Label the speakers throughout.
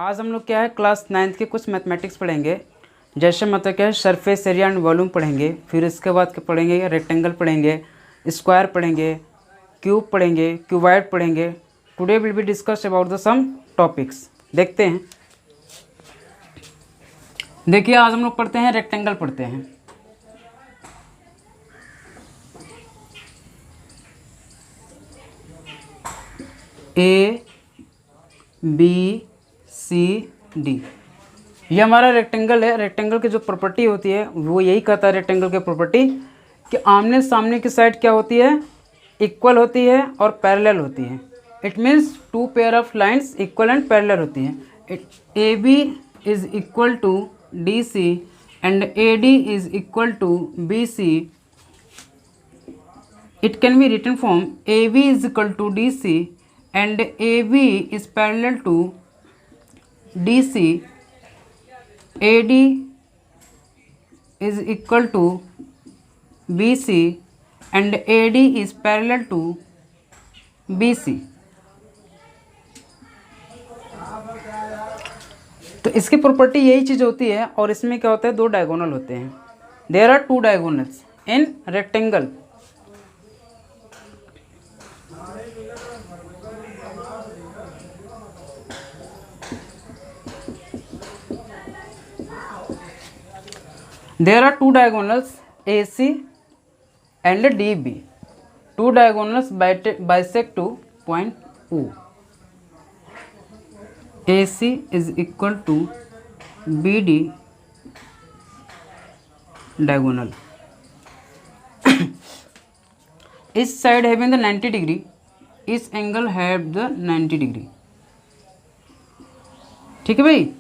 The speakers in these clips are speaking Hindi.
Speaker 1: आज हम लोग क्या है क्लास 9th के कुछ मैथमेटिक्स पढ़ेंगे। जैसे मतलब क्या है सरफेस एरिया एंड वॉल्यूम पढ़ेंगे, फिर इसके बाद क्या पढ़ेंगे रेक्टेंगल पढ़ेंगे, स्क्वायर पढ़ेंगे, क्यूब पढ़ेंगे, क्यूबॉइड पढ़ेंगे। Today will be discuss about the some topics. देखते हैं। देखिए आज हम लोग पढ़ते हैं रेक्टेंगल पढ़ते हैं। ए बी सी डी ये हमारा रेक्टेंगल है। रेक्टेंगल की जो प्रॉपर्टी होती है वो यही कहता है रेक्टेंगल की प्रॉपर्टी कि आमने सामने की साइड क्या होती है, इक्वल होती है और पैरेलल होती है। It means two pair of lines equal and parallel होती हैं। A B is equal to D C and A D is equal to B C. It can be written form A B is equal to D C and AB is parallel to DC, AD is equal to BC and AD is parallel to BC। तो इसकी प्रॉपर्टी यही चीज़ होती है और इसमें क्या होता है दो डायगोनल होते हैं। There are two diagonals in rectangle. There are two diagonals AC and DB. Two diagonals bisect to point O. AC is equal to BD diagonal. Each side having the 90 degree. Each angle have the 90 degree. ठीक है भाई।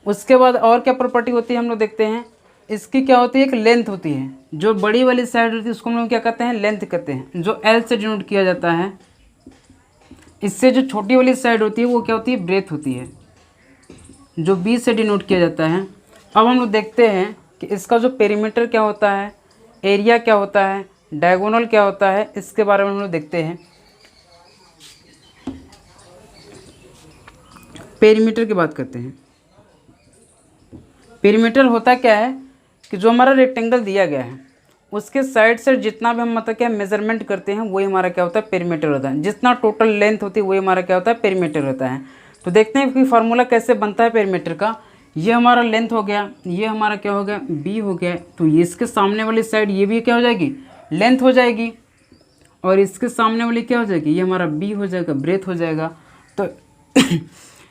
Speaker 1: उसके बाद और क्या प्रॉपर्टी होती है हम लोग देखते हैं। इसकी क्या होती है, एक लेंथ होती है। जो बड़ी वाली साइड होती है उसको हम लोग क्या कहते हैं, लेंथ कहते हैं, जो एल से डिनोट किया जाता है। इससे जो छोटी वाली साइड होती है वो क्या होती है, ब्रेथ होती है, जो बी से डिनोट किया जाता है। अब हम लोग देखते हैं कि इसका जो पेरीमीटर क्या होता है, एरिया क्या होता है, डायगोनल क्या होता है, इसके बारे में हम लोग देखते हैं। पेरीमीटर की बात करते हैं। पेरीमीटर होता क्या है कि जो हमारा रेक्टेंगल दिया गया है उसके साइड से जितना भी हम मतलब क्या मेजरमेंट करते हैं वही हमारा क्या होता है, पेरीमीटर होता है। जितना टोटल लेंथ होती है वही हमारा क्या होता है, पेरीमीटर होता है। तो देखते हैं कि फार्मूला कैसे बनता है पेरीमीटर का। ये हमारा लेंथ हो गया, ये हमारा क्या हो गया, बी हो गया। तो ये इसके सामने वाली साइड ये भी क्या हो जाएगी, लेंथ हो जाएगी, और इसके सामने वाली क्या हो जाएगी, ये हमारा बी हो जाएगा, ब्रेथ हो जाएगा। तो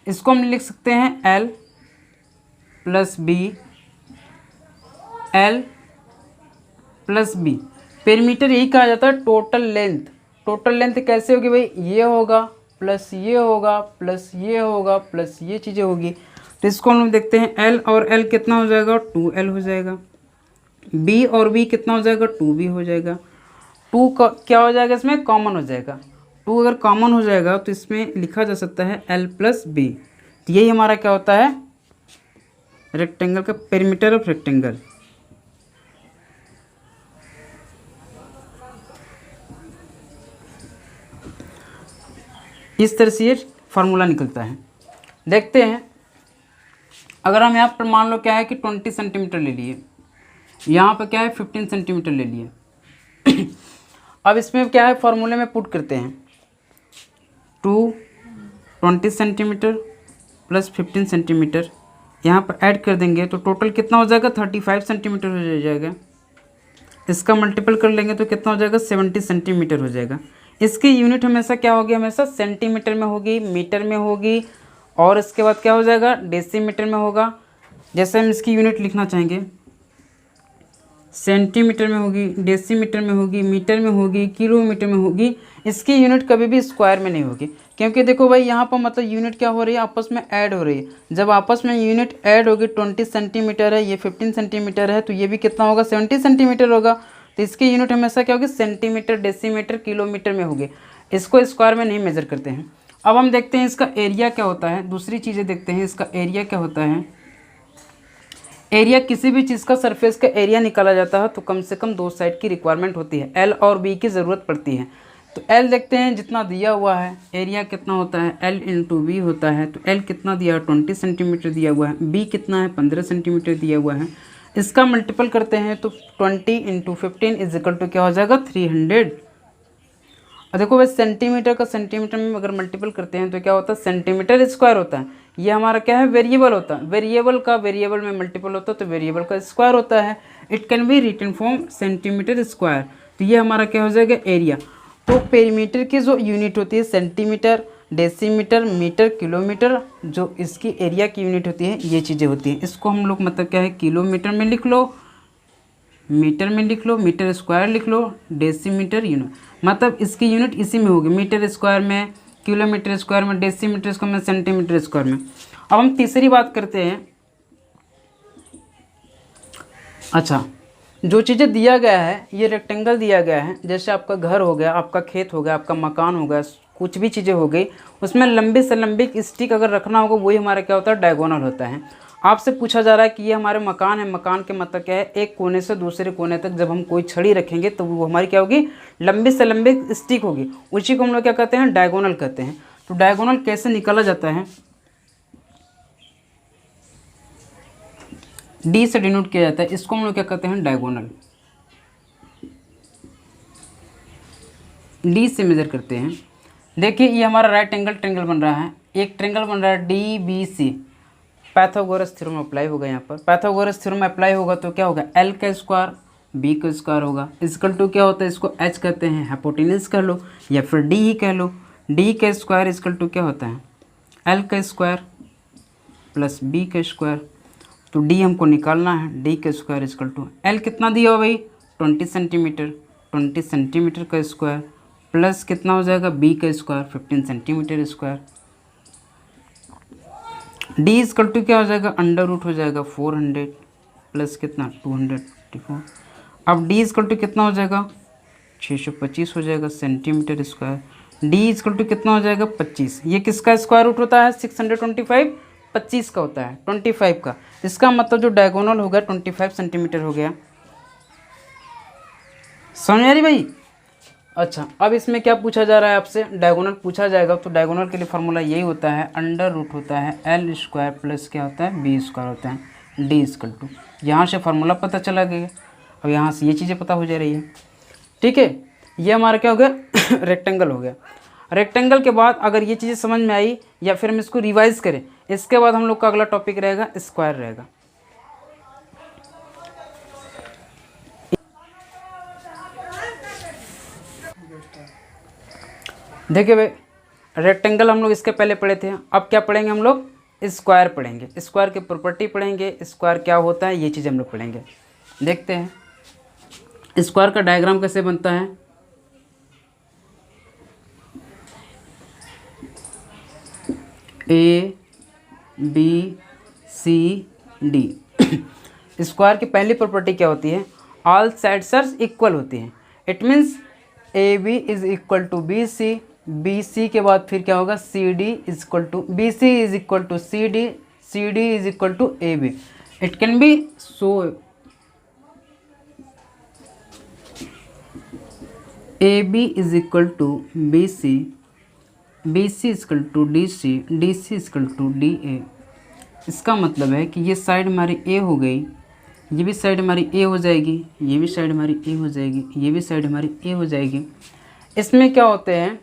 Speaker 1: इसको हम लिख सकते हैं L plus B, L plus B. Perimeter यही कहा जाता है टोटल लेंथ। टोटल लेंथ कैसे होगी भाई, ये होगा प्लस ये होगा प्लस ये होगा प्लस ये चीज़ें होगी। तो इसको हम लोग देखते हैं एल और एल कितना हो जाएगा, 2L हो जाएगा। बी और बी कितना हो जाएगा, 2B हो जाएगा। 2 का क्या हो जाएगा, इसमें कॉमन हो जाएगा। 2 अगर कॉमन हो जाएगा तो इसमें लिखा जा सकता है L प्लस बी। तो यही हमारा क्या होता है, रेक्टेंगल का पेरीमीटर ऑफ रेक्टेंगल। इस तरह से ये फार्मूला निकलता है। देखते हैं, अगर हम यहाँ पर मान लो क्या है कि 20 सेंटीमीटर ले लिए, यहाँ पर क्या है 15 सेंटीमीटर ले लिए। अब इसमें क्या है फार्मूले में पुट करते हैं 20 सेंटीमीटर प्लस 15 सेंटीमीटर, यहाँ पर ऐड कर देंगे तो टोटल कितना हो जाएगा, 35 सेंटीमीटर हो जाएगा। इसका मल्टीपल कर लेंगे तो कितना हो जाएगा, 70 सेंटीमीटर हो जाएगा। इसकी यूनिट हमेशा क्या होगी, हमेशा सेंटीमीटर में होगी, मीटर में होगी, और इसके बाद क्या हो जाएगा, डेसीमीटर में होगा। जैसे हम इसकी यूनिट लिखना चाहेंगे, सेंटीमीटर में होगी, डेसीमीटर में होगी, मीटर में होगी, किलोमीटर में होगी। इसकी यूनिट कभी भी स्क्वायर में नहीं होगी, क्योंकि देखो भाई यहाँ पर मतलब यूनिट क्या हो रही है, आपस में ऐड हो रही है। जब आपस में यूनिट ऐड होगी, 20 सेंटीमीटर है, ये 15 सेंटीमीटर है, तो ये भी कितना होगा, 70 सेंटीमीटर होगा। तो इसकी यूनिट हमेशा क्या होगी, सेंटीमीटर, डेसीमीटर, किलोमीटर में होगी। इसको स्क्वायर में नहीं मेजर करते हैं। अब हम देखते हैं इसका एरिया क्या होता है। दूसरी चीज़ें देखते हैं, इसका एरिया क्या होता है। एरिया किसी भी चीज़ का सरफेस का एरिया निकाला जाता है तो कम से कम दो साइड की रिक्वायरमेंट होती है, एल और बी की ज़रूरत पड़ती है। तो एल देखते हैं, जितना दिया हुआ है एरिया कितना होता है, एल इंटू बी होता है। तो एल कितना दिया है, 20 सेंटीमीटर दिया हुआ है। बी कितना है, 15 सेंटीमीटर दिया हुआ है। इसका मल्टीपल करते हैं तो 20 इंटू 15 इज इक्वल टू क्या हो जाएगा, 300। और देखो भाई सेंटीमीटर का सेंटीमीटर में अगर मल्टीपल करते हैं तो क्या होता है, सेंटीमीटर स्क्वायर होता है। ये हमारा क्या है, वेरिएबल होता है। वेरिएबल का वेरिएबल में मल्टीपल होता है तो वेरिएबल का स्क्वायर होता है। It can be written form centimetre square. तो ये हमारा क्या हो जाएगा, एरिया। तो पेरीमीटर की जो यूनिट होती है सेंटीमीटर, डेसीमीटर, मीटर, किलोमीटर, जो इसकी एरिया की यूनिट होती है ये चीज़ें होती हैं। इसको हम लोग मतलब क्या है, किलोमीटर में लिख लो, मीटर में लिख लो, मीटर स्क्वायर लिख लो, डेसीमीटर यूनिट, मतलब इसकी यूनिट इसी में होगी, मीटर स्क्वायर में, किलोमीटर स्क्वायर में, डेसीमीटर स्क्वायर में, सेंटीमीटर स्क्वायर में। अब हम तीसरी बात करते हैं। अच्छा, जो चीज़ें दिया गया है, ये रेक्टेंगल दिया गया है, जैसे आपका घर हो गया, आपका खेत हो गया, आपका मकान हो गया, कुछ भी चीज़ें हो गई, उसमें लंबी से लंबी स्टिक अगर रखना होगा वही हमारा क्या होता है, डायगोनल होता है। आपसे पूछा जा रहा है कि ये हमारे मकान है, मकान के मतलब क्या है, एक कोने से दूसरे कोने तक जब हम कोई छड़ी रखेंगे तो वो हमारी क्या होगी, लंबी से लंबी स्टिक होगी, उसी को हम लोग क्या कहते हैं, डायगोनल कहते हैं। तो डायगोनल कैसे निकाला जाता है, डी से डिनोट किया जाता है, इसको हम लोग क्या कहते हैं, डायगोनल। डी से मेजर करते हैं। देखिए ये हमारा राइट एंगल ट्रेंगल बन रहा है, एक ट्रेंगल बन रहा है D B C. Pythagoras theorem apply होगा यहाँ पर। पैथागोरस थ्योरम अप्लाई होगा तो क्या होगा, एल का स्क्वायर बी का स्क्वायर होगा, इक्वल टू क्या होता है, इसको एच कहते हैं, हाइपोटेनस कह लो या फिर डी ही कह लो। डी का स्क्वायर इक्वल टू क्या होता है, एल का स्क्वायर प्लस बी का स्क्वायर। तो डी हमको निकालना है, डी का स्क्वायर इक्वल टू एल कितना दिया हो भाई, 20 सेंटीमीटर, 20 सेंटीमीटर का स्क्वायर प्लस कितना हो जाएगा, बी का square 15 centimetre square. D equal to क्या हो जाएगा, अंडर रूट हो जाएगा 400 प्लस कितना 254। अब डी इक्वल टू कितना हो जाएगा, 625 हो जाएगा centimetre square. D equal to कितना हो जाएगा, 25। ये किसका स्क्वायर रूट होता है, 625, 25 का होता है, 25 का। इसका मतलब जो डायगोनल हो गया 25 सेंटीमीटर हो गया। समझ आ रही भाई। अच्छा, अब इसमें क्या पूछा जा रहा है आपसे, डायगोनल पूछा जाएगा। तो डायगोनल के लिए फार्मूला यही होता है, अंडर रूट होता है एल स्क्वायर प्लस क्या होता है, बी स्क्वायर होता है, डी इक्वल टू। यहाँ से फार्मूला पता चला गया, अब यहाँ से ये चीज़ें पता हो जा रही है। ठीक है, ये हमारा क्या हो गया रेक्टेंगल हो गया। रेक्टेंगल के बाद अगर ये चीज़ें समझ में आई या फिर हम इसको रिवाइज करें, इसके बाद हम लोग का अगला टॉपिक रहेगा स्क्वायर रहेगा। देखिए भाई, रेक्टेंगल हम लोग इसके पहले पढ़े थे, अब क्या पढ़ेंगे हम लोग, स्क्वायर पढ़ेंगे। स्क्वायर की प्रॉपर्टी पढ़ेंगे, स्क्वायर क्या होता है, ये चीज़ हम लोग पढ़ेंगे। देखते हैं स्क्वायर का डायग्राम कैसे बनता है। A B C D. Square की पहली प्रॉपर्टी क्या होती है, ऑल साइड्स आर इक्वल होती हैं। It means A B is equal to B C, B C के बाद फिर क्या होगा, C D is equal to B C is equal to C D, C D is equal to A B. It can be so A B is equal to B C, B C equal to D C, D C equal to D A. इसका मतलब है कि ये साइड हमारी ए हो गई, ये भी साइड हमारी ए हो जाएगी, ये भी साइड हमारी ए हो जाएगी, ये भी साइड हमारी ए हो जाएगी। इसमें क्या होते हैं,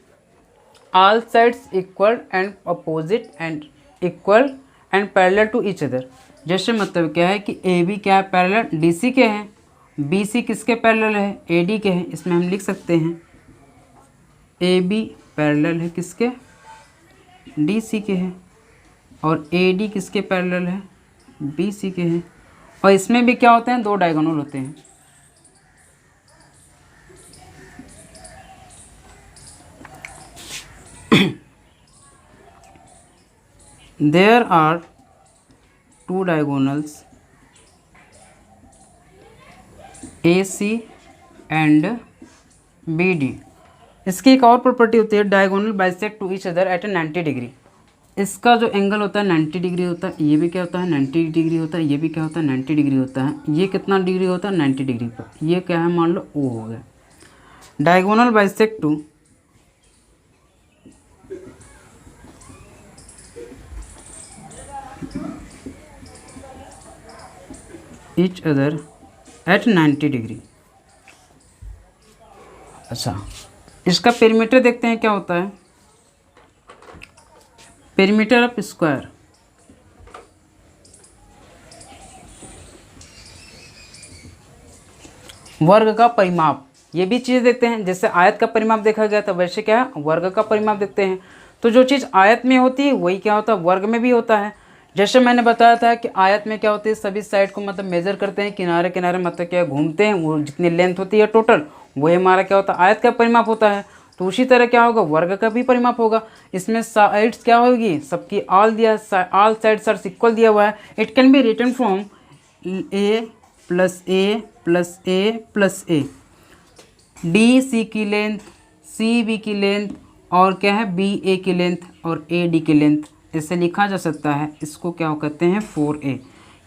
Speaker 1: all sides equal and opposite and equal and parallel to each other. जैसे मतलब क्या है कि ए बी क्या है, पैरेलल डी सी के हैं, बी सी किसके पैरेलल है, ए डी के हैं। इसमें हम लिख सकते हैं ए बी पैरेलल है किसके, डी सी के हैं, और ए डी किसके पैरेलल है, बी सी के हैं। और इसमें भी क्या होते हैं, दो डायगोनल होते हैं। There are two diagonals AC and BD। इसकी एक और प्रॉपर्टी होती है, diagonal bisect to each other at a 90 degree. इसका जो एंगल होता है 90 डिग्री होता है, ये भी क्या होता है 90 डिग्री होता है, ये भी क्या होता है 90 डिग्री होता है। ये कितना डिग्री होता है 90 डिग्री पर, ये क्या है मान लो O हो गया। Diagonal bisect to each other at 90 degree. अच्छा, इसका पेरीमीटर देखते हैं क्या होता है। पेरीमीटर ऑफ स्क्वायर, वर्ग का परिमाप, ये भी चीज़ देखते हैं। जैसे आयत का परिमाप देखा गया था, वैसे क्या है, वर्ग का परिमाप देखते हैं। तो जो चीज़ आयत में होती है वही क्या होता है, वर्ग में भी होता है। जैसे मैंने बताया था कि आयत में क्या होती है, सभी साइड को मतलब मेजर करते हैं, किनारे किनारे मतलब क्या घूमते हैं, वो जितनी लेंथ होती है टोटल, वही हमारा क्या होता है, आयत का परिमाप होता है। तो उसी तरह क्या होगा, वर्ग का भी परिमाप होगा। इसमें साइड्स क्या होगी, सबकी ऑल साइड्स आर इक्वल दिया हुआ है। It can be written from A plus A plus A plus A, D C की लेंथ, सी बी की लेंथ, और क्या है, बी ए की लेंथ, और ए डी की लेंथ। इसे लिखा जा सकता है, इसको क्या कहते हैं, 4a,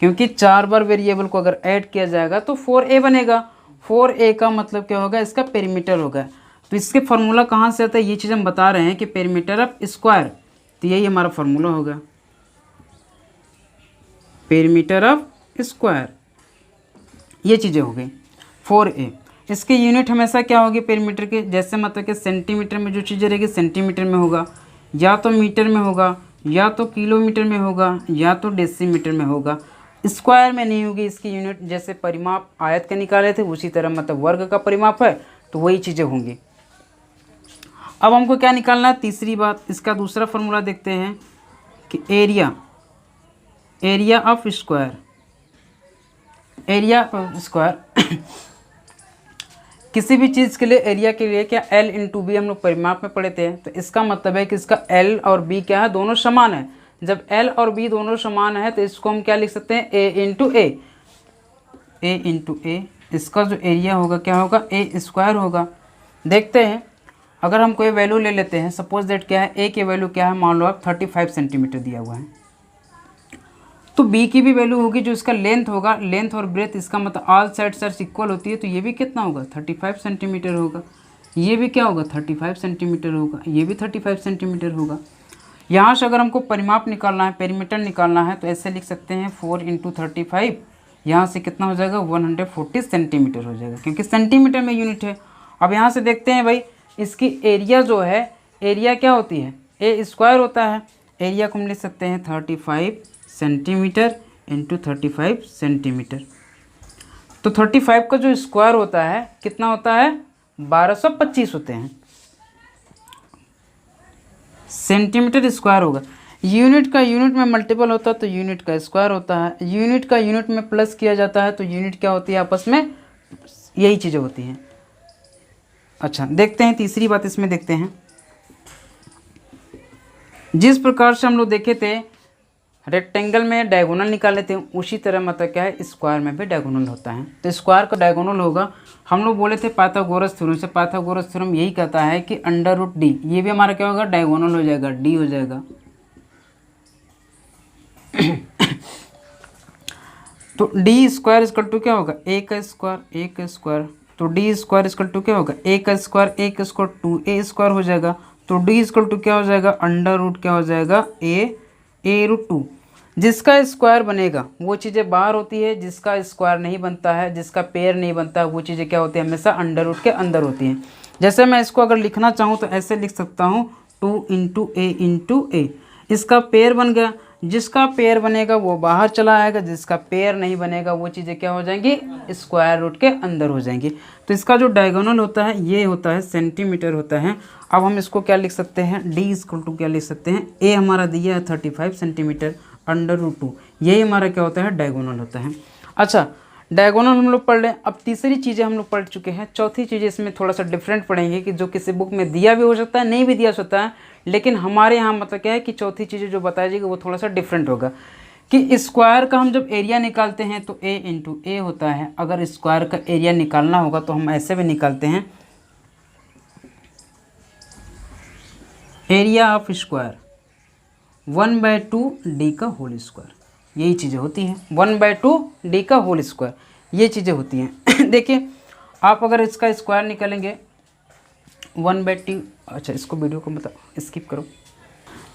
Speaker 1: क्योंकि 4 बार वेरिएबल को अगर ऐड किया जाएगा तो 4a बनेगा। 4a का मतलब क्या होगा, इसका पेरीमीटर होगा। तो इसके फार्मूला कहाँ से आता है, ये चीज़ हम बता रहे हैं कि पेरीमीटर ऑफ स्क्वायर, तो यही हमारा फार्मूला होगा, पेरीमीटर ऑफ स्क्वायर। ये चीज़ें हो गई 4a। इसकी यूनिट हमेशा क्या होगी पेरीमीटर के, जैसे मतलब कि सेंटीमीटर में जो चीज़ें रहेगी सेंटीमीटर में होगा, या तो मीटर में होगा, या तो किलोमीटर में होगा, या तो डेसीमीटर में होगा। स्क्वायर में नहीं होगी इसकी यूनिट। जैसे परिमाप आयत के निकाले थे उसी तरह मतलब वर्ग का परिमाप है, तो वही चीज़ें होंगी। अब हमको क्या निकालना है, तीसरी बात, इसका दूसरा फार्मूला देखते हैं कि area of square, area of square किसी भी चीज़ के लिए एरिया के लिए क्या L इंटू बी हम लोग परिमाप में पढ़े थे। तो इसका मतलब है कि इसका L और B क्या है, दोनों समान है। जब L और B दोनों समान है तो इसको हम क्या लिख सकते हैं, A इंटू ए। इसका जो एरिया होगा क्या होगा, A स्क्वायर होगा। देखते हैं, अगर हम कोई वैल्यू ले लेते हैं, सपोज दैट क्या है, A की वैल्यू क्या है, मान लो आप 35 सेंटीमीटर दिया हुआ है, तो B की भी वैल्यू होगी जो इसका लेंथ होगा, लेंथ और ब्रेथ, इसका मतलब ऑल साइड्स इक्वल होती है, तो ये भी कितना होगा, 35 सेंटीमीटर होगा। ये भी क्या होगा, 35 सेंटीमीटर होगा, ये भी 35 सेंटीमीटर होगा। यहाँ से अगर हमको परिमाप निकालना है, पेरीमीटर निकालना है, तो ऐसे लिख सकते हैं 4 इंटू 35, यहाँ से कितना हो जाएगा, 140 सेंटीमीटर हो जाएगा, क्योंकि सेंटीमीटर में यूनिट है। अब यहाँ से देखते हैं भाई, इसकी एरिया जो है, एरिया क्या होती है, ए स्क्वायर होता है। एरिया को हम लिख सकते हैं 35 सेंटीमीटर इंटू 35 सेंटीमीटर। तो 35 का जो स्क्वायर होता है कितना होता है, 1225 होते हैं सेंटीमीटर स्क्वायर होगा। यूनिट का यूनिट में मल्टीपल होता है तो यूनिट का स्क्वायर होता है, यूनिट का यूनिट में प्लस किया जाता है तो यूनिट क्या होती है, आपस में यही चीज़ें होती हैं। अच्छा, देखते हैं तीसरी बात इसमें देखते हैं। जिस प्रकार से हम लोग देखे थे रेक्टेंगल में डायगोनल निकाल लेते हैं, उसी तरह मतलब क्या है, स्क्वायर में भी डायगोनल होता है। तो स्क्वायर का डायगोनल होगा, हम लोग बोले थे पाइथागोरस थ्योरम से, पाइथागोरस थ्योरम यही कहता है कि √d, ये भी हमारा क्या होगा, डायगोनल हो जाएगा, d हो जाएगा। तो डी स्क्वायर इक्वल टू क्या होगा, ए का स्क्वायर, तो डी स्क्वायर इक्वल टू क्या होगा, ए का स्क्वायर 2a स्क्वायर हो जाएगा। तो डी इक्वल टू क्या हो जाएगा, √ क्या हो जाएगा, a√2। जिसका स्क्वायर बनेगा वो चीज़ें बाहर होती है, जिसका स्क्वायर नहीं बनता है, जिसका पेयर नहीं बनता है, वो चीज़ें क्या होती है, हमेशा √ के अंदर होती हैं। जैसे मैं इसको अगर लिखना चाहूँ तो ऐसे लिख सकता हूँ 2 इंटू a। इसका पेयर बन गया, जिसका पेयर बनेगा वो बाहर चला आएगा, जिसका पेयर नहीं बनेगा वो चीज़ें क्या हो जाएंगी, √ के अंदर हो जाएंगी। तो इसका जो डायगोनल होता है ये होता है सेंटीमीटर होता है। अब हम इसको क्या लिख सकते हैं, d इक्वल टू क्या लिख सकते हैं, a हमारा दिया है 35 सेंटीमीटर √2, यही हमारा क्या होता है, डायगोनल होता है। अच्छा, डायगोनल हम लोग पढ़ लें। अब तीसरी चीज़ें हम लोग पढ़ चुके हैं, चौथी चीज़ इसमें थोड़ा सा डिफरेंट पढ़ेंगे कि जो किसी बुक में दिया भी हो सकता है, नहीं भी दिया सकता है, लेकिन हमारे यहाँ मतलब क्या है कि चौथी चीज़ें जो बताई जाएगी वो थोड़ा सा डिफरेंट होगा कि स्क्वायर का हम जब एरिया निकालते हैं तो a इंटू ए होता है। अगर स्क्वायर का एरिया निकालना होगा तो हम ऐसे भी निकालते हैं, एरिया ऑफ स्क्वायर 1/2 d का होल स्क्वायर, यही चीज़ें होती हैं, 1/2 d का होल स्क्वायर, ये चीज़ें होती हैं। देखिए, आप अगर इसका स्क्वायर निकालेंगे 1/2, अच्छा इसको वीडियो को मतलब स्किप करो।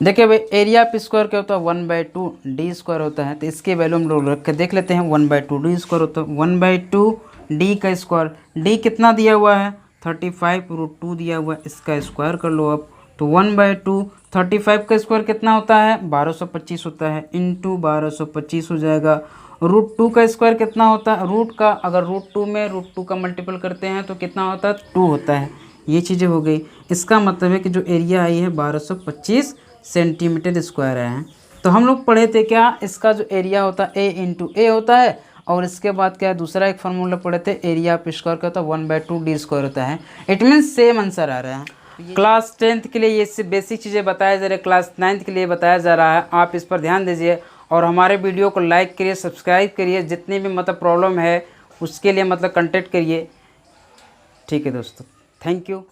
Speaker 1: देखिए भाई एरिया ऑफ स्क्वायर क्या होता है 1/2 डी स्क्वायर होता है। तो इसके वैल्यू हम लोग रख के देख लेते हैं। 1/2 डी स्क्वायर होता है 1/2 डी का स्क्वायर। डी कितना दिया हुआ है 35√2 दिया हुआ है, इसका स्क्वायर कर लो आप। तो 1/2 35 का स्क्वायर कितना होता है 1225 होता है, इंटू 1225 हो जाएगा। √2 का स्क्वायर कितना होता है, रूट का अगर √2 में √2 का मल्टीपल करते हैं तो कितना होता है 2 होता है। ये चीज़ें हो गई। इसका मतलब है कि जो एरिया आई है 1225 सेंटीमीटर स्क्वायर है। तो हम लोग पढ़े थे क्या, इसका जो एरिया होता है ए इंटू ए होता है, और इसके बाद क्या है दूसरा एक फार्मूला पढ़े थे एरिया ऑफ स्क्वायर का होता है 1/2 डी स्क्वायर होता है। इट मीन्स सेम आंसर आ रहा है। क्लास 10th के लिए ये बेसिक चीज़ें बताया जा रहा है, क्लास 9th के लिए बताया जा रहा है। आप इस पर ध्यान दीजिए और हमारे वीडियो को लाइक करिए, सब्सक्राइब करिए। जितनी भी मतलब प्रॉब्लम है उसके लिए मतलब कांटेक्ट करिए। ठीक है दोस्तों, थैंक यू।